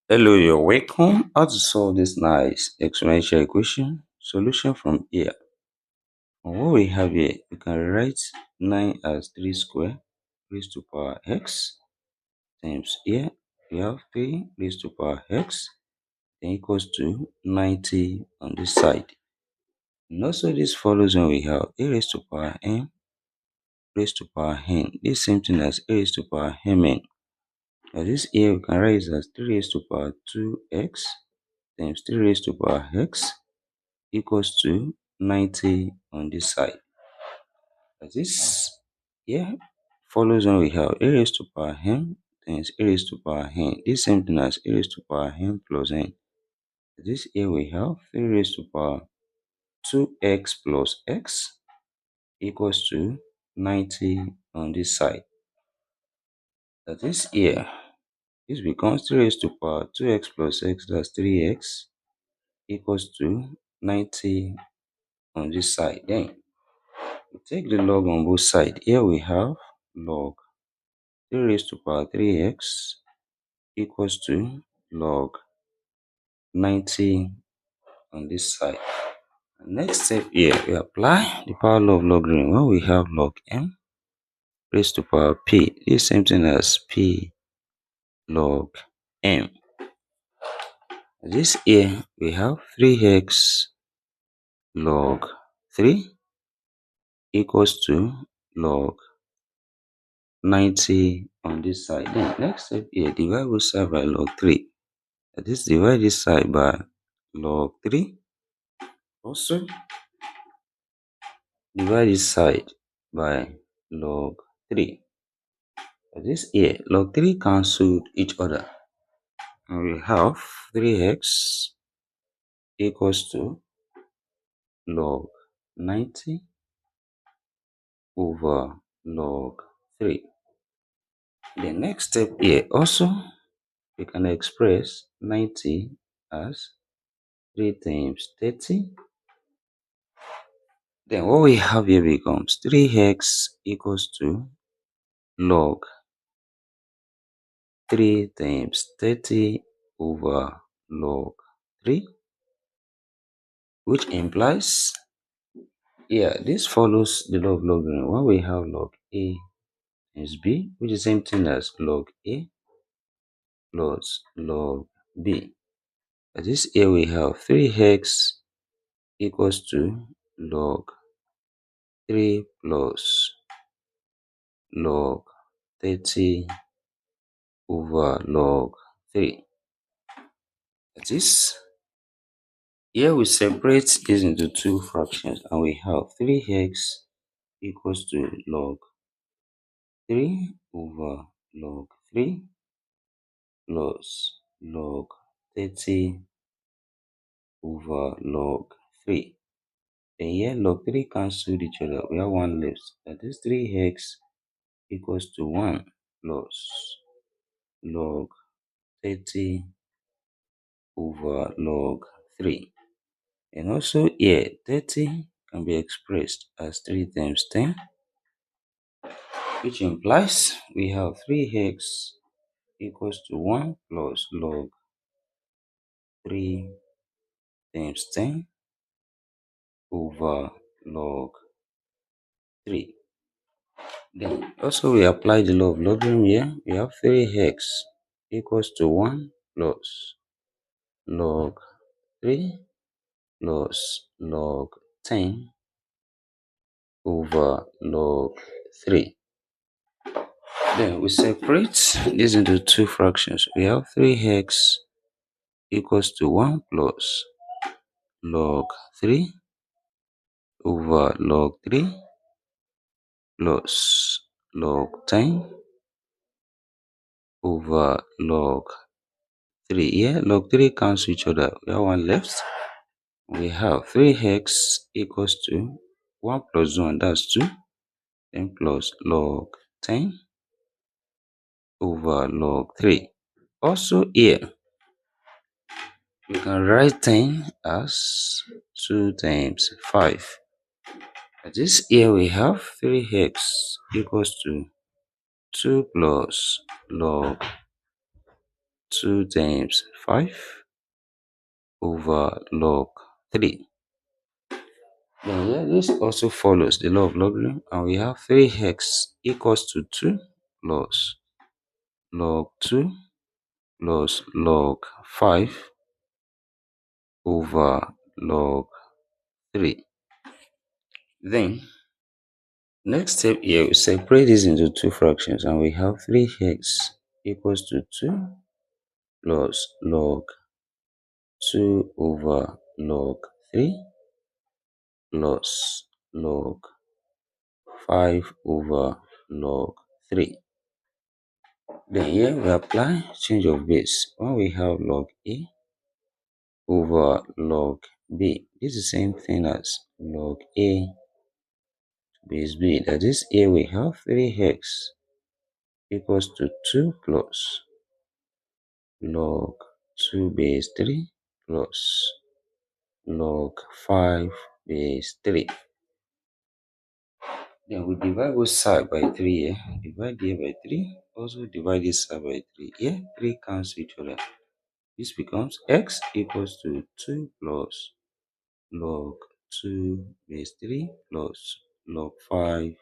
Hello, you're welcome. How to solve this nice exponential equation? Solution from here. And what we have here, you can write 9 as 3 square raised to power x times here we have 3 raised to power x then equals to 90 on this side. And also this follows when we have a raised to power m raised to power n. This same thing as a raised to power mn. Now this here we can write it as 3 raised to power 2x times 3 raised to power x equals to 90 on this side. This here follows when we have a raised to power n times a raised to power n. This same thing as a raised to power n plus n. This here we have 3 raised to power 2x plus x equals to 90 on this side. This here, this becomes 3 raised to power 2x plus x, that's 3x, equals to 90 on this side. Then we take the log on both sides. Here we have log 3 raised to power 3x equals to log 90 on this side. Next step here, we apply the power law of logarithm. When we have log m raised to power p, this same thing as p log m. This here we have 3x log 3 equals to log 90 on this side. Then next step here, divide both side by log 3. This divide this side by log 3. Also divide this side by log 3. This here, log 3 cancelled each other. And we have 3x equals to log 90 over log 3. The next step here, also we can express 90 as 3 times 30. Then what we have here becomes 3x equals to log 3 times 30 over log 3, which implies, this follows the law of logarithm. When we have log a times b, which is the same thing as log a plus log b. This here we have 3x equals to log 3 plus log 30 over log 3. That is, here we separate this into two fractions and we have 3x equals to log 3 over log 3 plus log 30 over log 3. Then here log 3 cancelled each other. We have one left. That is 3x equals to 1 plus log 30 over log 3. And also here 30 can be expressed as 3 times 10, which implies we have 3x equals to 1 plus log 3 times 10 over log 3. Then also we apply the law of logarithm here. We have 3x equals to 1 plus log 3 plus log 10 over log 3. Then we separate this into two fractions. We have 3x equals to 1 plus log 3 over log 3 plus log 10 over log 3. Here log 3 cancel each other. We have one left. We have 3x equals to 1 plus 1, that's 2, then plus log 10 over log 3. Also here, we can write 10 as 2 times 5. This here we have 3x equals to 2 plus log 2 times 5 over log 3. Then here, this also follows the law of logarithm, and we have 3x equals to 2 plus log 2 plus log 5 over log 3. Then, next step here, we separate this into two fractions, and we have 3x equals to 2 plus log 2 over log 3 plus log 5 over log 3. Then here we apply change of base. When we have log A over log B, this is the same thing as log A base B. That is, here we have 3x equals to 2 plus log 2 base 3 plus log 5 base 3. Then we divide both side by 3 here. Divide here by 3. Also divide this side by 3. Here, 3 cancel each other. This becomes x equals to 2 plus log 2 base 3 plus log 5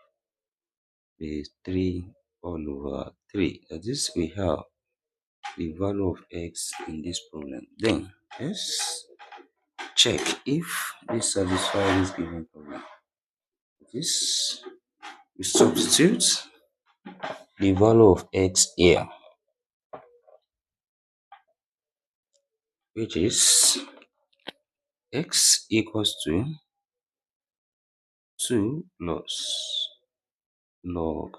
base 3 all over 3. That is, we have the value of x in this problem. Then, let's check if this satisfies this given problem. This, we substitute the value of x here, which is x equals to 2 plus log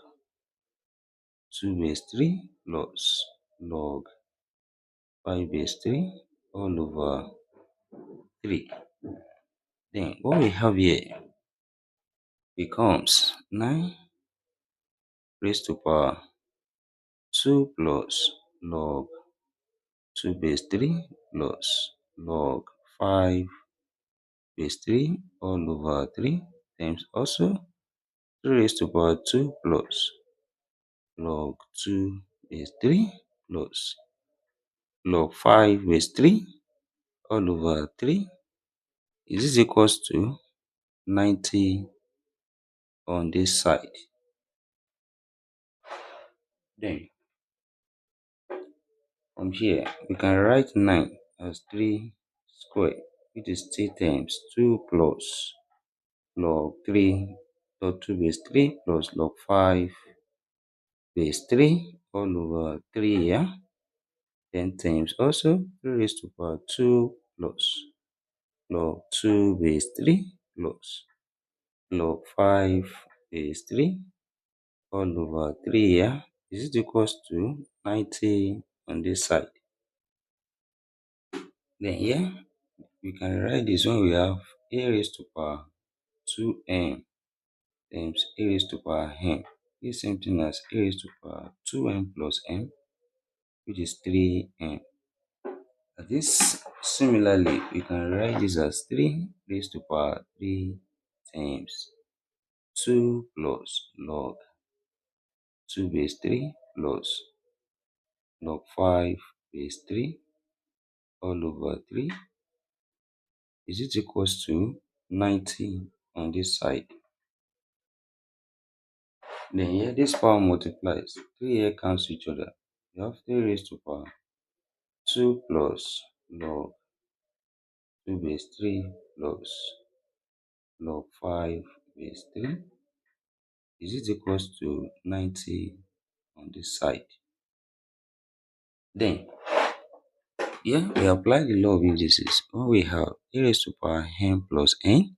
2 base 3 plus log 5 base 3 all over 3. Then what we have here becomes 9 raised to power 2 plus log 2 base 3 plus log 5 base 3 all over 3 times also 3 raised to power 2 plus log 2 base 3 plus log 5 base 3 all over 3 is this equals to 90 on this side. Then from here we can write 9 as 3 square, which is 3 times 2 plus log 3 log 2 base 3 plus log 5 base 3 all over 3 here. Then times also 3 raised to power 2 plus log 2 base 3 plus log 5 base 3 all over 3 here. Is it equals to 90 on this side? Then here we can write this when we have a raised to power 2n times a raised to power n. This is same thing as a raised to power 2n plus n, which is 3n. This similarly, we can write this as 3 raised to power 3 times 2 plus log 2 base 3 plus log 5 base 3 all over 3. Is it equals to 90 on this side? Then here this power multiplies. 3 here cancel each other. We have 3 raised to power 2 plus log 2 base 3 plus log 5 base 3. Is it equals to 90 on this side? Then here we apply the law of indices. When we have a raised to power n plus n,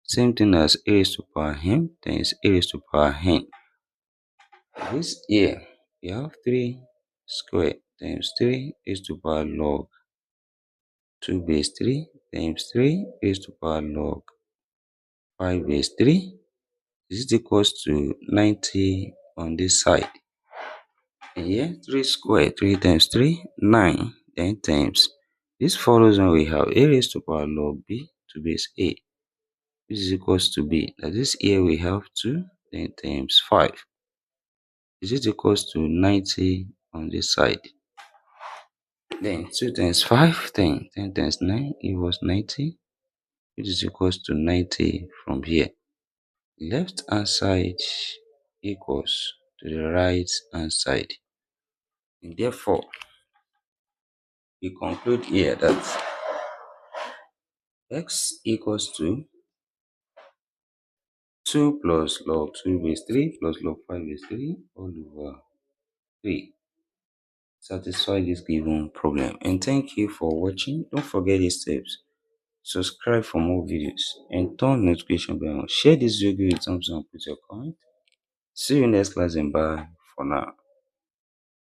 same thing as a raised to power n times a raised to power n. This here we have 3 square times 3 raised to power log 2 base 3 times 3 raised to power log 5 base 3. Is it equals to 90 on this side? And here 3 square 3 times 3 9, then times this follows when we have a raised to power log b to base a, which is equals to b. That is, here we have 2 then times 5. Is it equals to 90 on this side? Then 2 times 5, 10. 10 times 9 equals 90, which is equals to 90 from here. Left hand side equals to the right hand side. And therefore, we conclude here that x equals to 2 plus log 2 base 3 plus log 5 base 3 all over 3. Satisfy this given problem. And thank you for watching. Don't forget these steps. Subscribe for more videos and turn notification bell on. Share this video with thumbs up, put your comment. See you next class and bye for now.